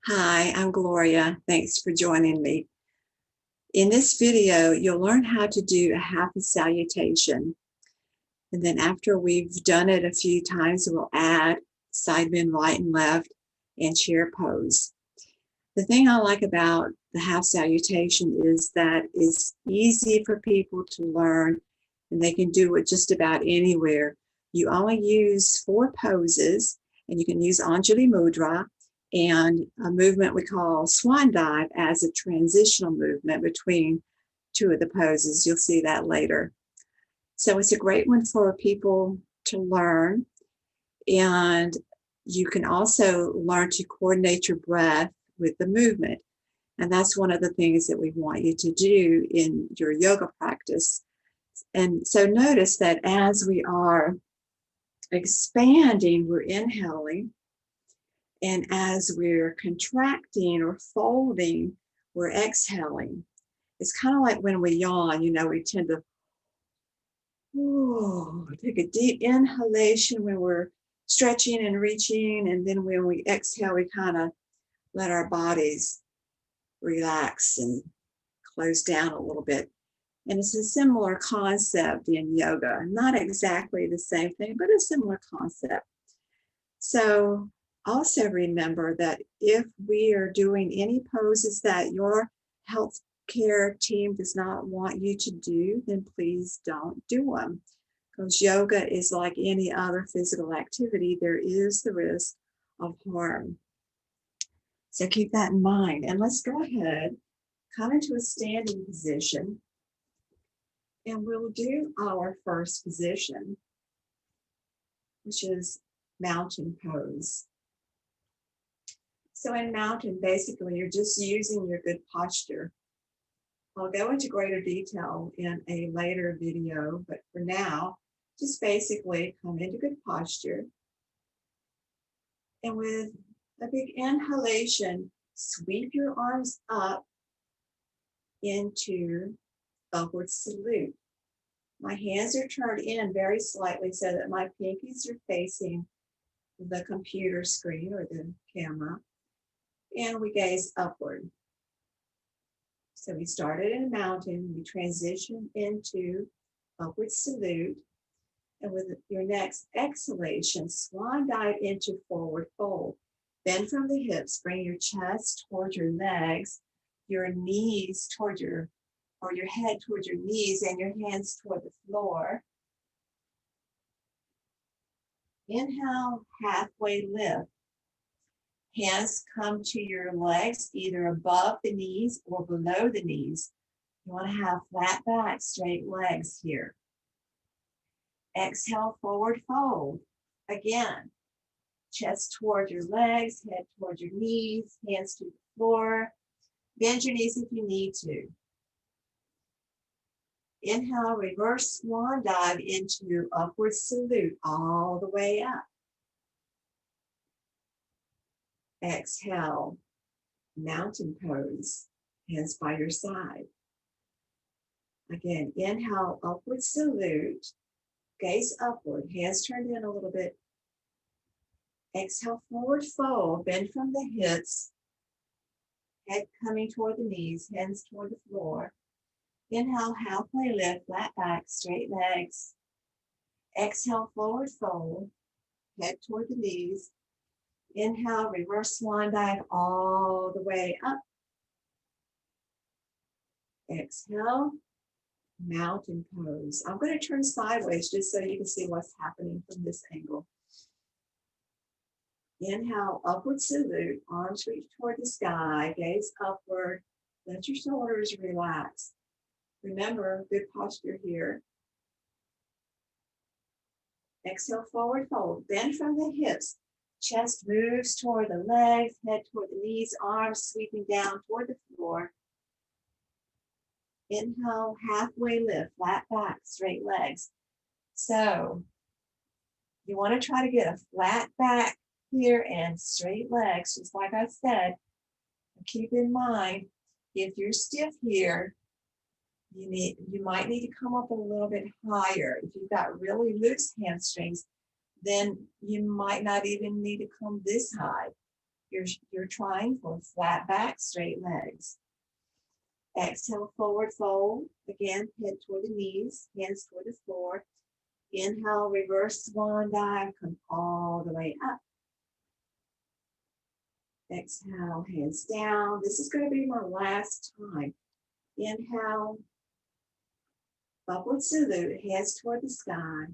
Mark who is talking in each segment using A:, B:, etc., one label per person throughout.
A: Hi, I'm Gloria. Thanks for joining me. In this video, you'll learn how to do a happy salutation. And then after we've done it a few times, we'll add side bend right and left and chair pose. The thing I like about the half salutation is that it's easy for people to learn and they can do it just about anywhere. You only use 4 poses, and you can use Anjali Mudra and a movement we call swan dive as a transitional movement between 2 of the poses. You'll see that later. So it's a great one for people to learn. And you can also learn to coordinate your breath with the movement. And that's one of the things that we want you to do in your yoga practice. And so notice that as we are expanding, we're inhaling. And as we're contracting or folding, we're exhaling. It's kind of like when we yawn, we tend to take a deep inhalation when we're stretching and reaching. And then when we exhale, we kind of let our bodies relax and close down a little bit. And it's a similar concept in yoga. Not exactly the same thing, but a similar concept. So also remember that if we are doing any poses that your healthcare team does not want you to do, then please don't do them. Because yoga is like any other physical activity. There is the risk of harm. So keep that in mind. And let's go ahead, come into a standing position. And we'll do our first position, which is mountain pose. So in mountain, basically, you're just using your good posture. I'll go into greater detail in a later video, but for now, just basically come into good posture. And with a big inhalation, sweep your arms up into upward salute. My hands are turned in very slightly so that my pinkies are facing the computer screen or the camera, and we gaze upward. So we started in a mountain, we transition into upward salute, and with your next exhalation, swan dive into forward fold. Bend from the hips, bring your chest toward your legs, your knees toward your head toward your knees and your hands toward the floor. Inhale, halfway lift. Hands come to your legs, either above the knees or below the knees. You want to have flat back, straight legs here. Exhale, forward fold. Again, chest toward your legs, head toward your knees, hands to the floor. Bend your knees if you need to. Inhale, reverse swan dive into upward salute all the way up. Exhale, mountain pose, hands by your side. Again, inhale, upward salute, gaze upward, hands turned in a little bit. Exhale, forward fold, bend from the hips, head coming toward the knees, hands toward the floor. Inhale, halfway lift, flat back, straight legs. Exhale, forward fold, head toward the knees. Inhale, reverse swan dive all the way up. Exhale, mountain pose. I'm going to turn sideways just so you can see what's happening from this angle. Inhale, upward salute, arms reach toward the sky, gaze upward, let your shoulders relax. Remember, good posture here. Exhale, forward fold, bend from the hips. Chest moves toward the legs, head toward the knees, arms sweeping down toward the floor. Inhale, halfway lift, flat back, straight legs. So you want to try to get a flat back here and straight legs, just like I said. Keep in mind, if you're stiff here, you might need to come up a little bit higher. If you've got really loose hamstrings, then you might not even need to come this high. You're trying for flat back, straight legs. Exhale, forward fold. Again, head toward the knees, hands toward the floor. Inhale, reverse swan dive, come all the way up. Exhale, hands down. This is going to be my last time. Inhale, upward salute, hands toward the sky.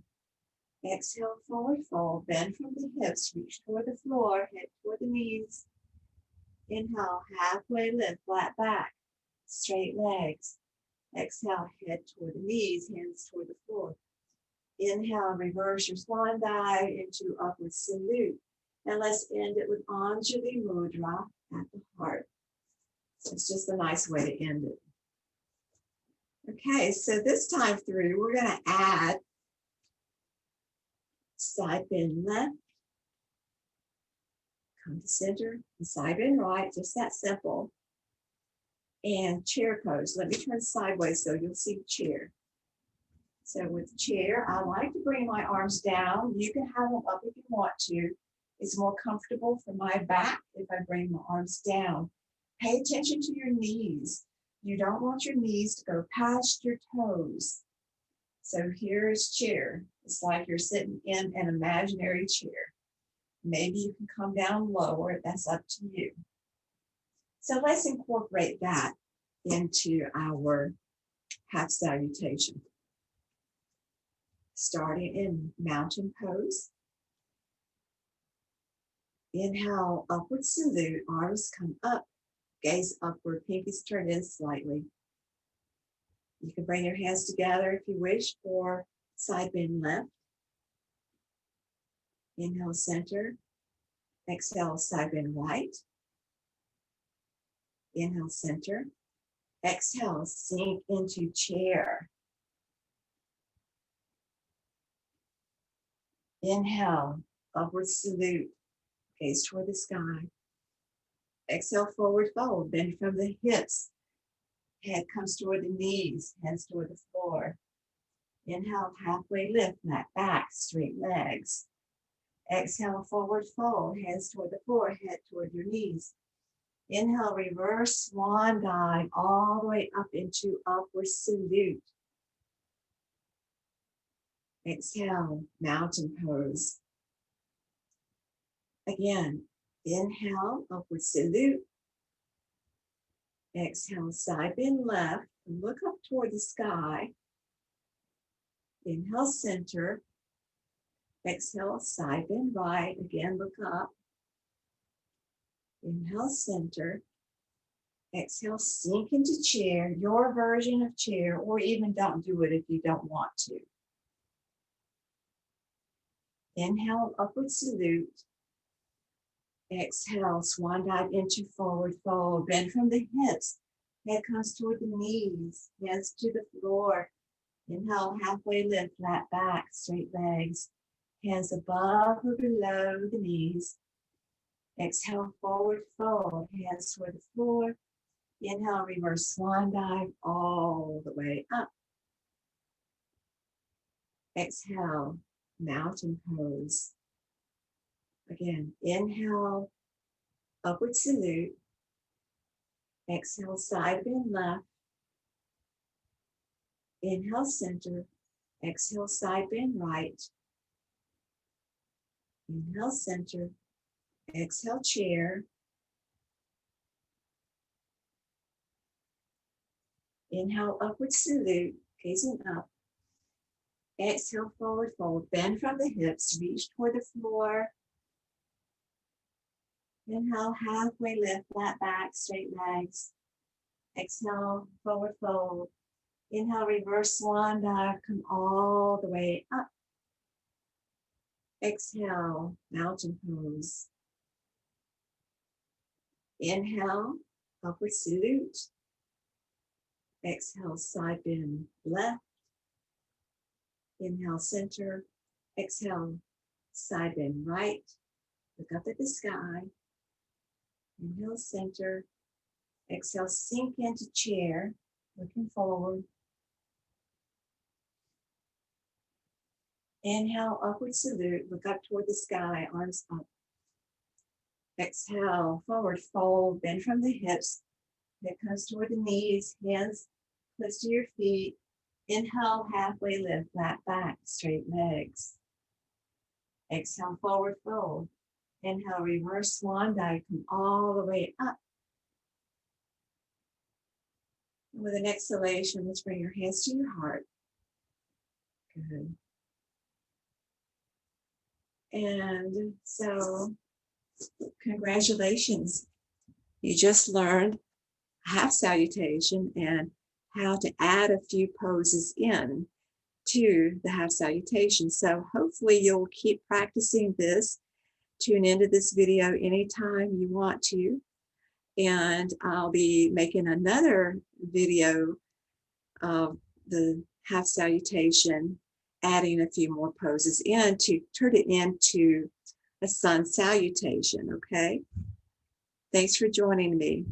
A: Exhale, forward fold, bend from the hips, reach toward the floor, head toward the knees. Inhale, halfway lift, flat back, straight legs. Exhale, head toward the knees, hands toward the floor. Inhale, reverse your swan dive into upward salute. And let's end it with Anjali Mudra at the heart. It's just a nice way to end it. Okay, so this time through, we're going to add side bend left, come to center, and side bend right, just that simple. And chair pose. Let me turn sideways so you'll see the chair. So with the chair, I like to bring my arms down. You can have them up if you want to. It's more comfortable for my back if I bring my arms down. Pay attention to your knees. You don't want your knees to go past your toes. So here's chair. It's like you're sitting in an imaginary chair. Maybe you can come down lower. That's up to you. So let's incorporate that into our half salutation. Starting in mountain pose. Inhale, upward salute, arms come up, gaze upward, pinkies turn in slightly. You can bring your hands together if you wish for side bend left. Inhale, center. Exhale, side bend right. Inhale, center. Exhale, sink into chair. Inhale, upward salute, gaze toward the sky. Exhale, forward fold, bend from the hips. Head comes toward the knees, hands toward the floor. Inhale, halfway lift, flat back, straight legs. Exhale, forward fold, hands toward the floor, head toward your knees. Inhale, reverse swan dive all the way up into upward salute. Exhale, mountain pose. Again, inhale, upward salute. Exhale, side bend left. Look up toward the sky. Inhale, center. Exhale, side bend right. Again, look up. Inhale, center. Exhale, sink into chair, your version of chair, or even don't do it if you don't want to. Inhale, upward salute. Exhale, swan dive into forward fold. Bend from the hips. Head comes toward the knees, hands to the floor. Inhale, halfway lift, flat back, straight legs. Hands above or below the knees. Exhale, forward fold, hands toward the floor. Inhale, reverse swan dive all the way up. Exhale, mountain pose. Again, inhale, upward salute. Exhale, side bend left. Inhale, center. Exhale, side bend right. Inhale, center. Exhale, chair. Inhale, upward salute, gazing up. Exhale, forward fold. Bend from the hips, reach toward the floor. Inhale, halfway lift, flat back, straight legs. Exhale, forward fold. Inhale, reverse swan dive, come all the way up. Exhale, mountain pose. Inhale, upward salute. Exhale, side bend left. Inhale, center. Exhale, side bend right. Look up at the sky. Inhale, center. Exhale, sink into chair, looking forward. Inhale, upward salute. Look up toward the sky, arms up. Exhale, forward fold, bend from the hips. Hip comes toward the knees, hands close to your feet. Inhale, halfway lift, flat back, straight legs. Exhale, forward fold. Inhale, reverse swan dive, come all the way up. And with an exhalation, let's bring your hands to your heart. Good. And so, congratulations. You just learned half salutation and how to add a few poses in to the half salutation. So hopefully you'll keep practicing this. Tune into this video anytime you want to. And I'll be making another video of the half salutation, adding a few more poses in to turn it into a sun salutation, okay? Thanks for joining me.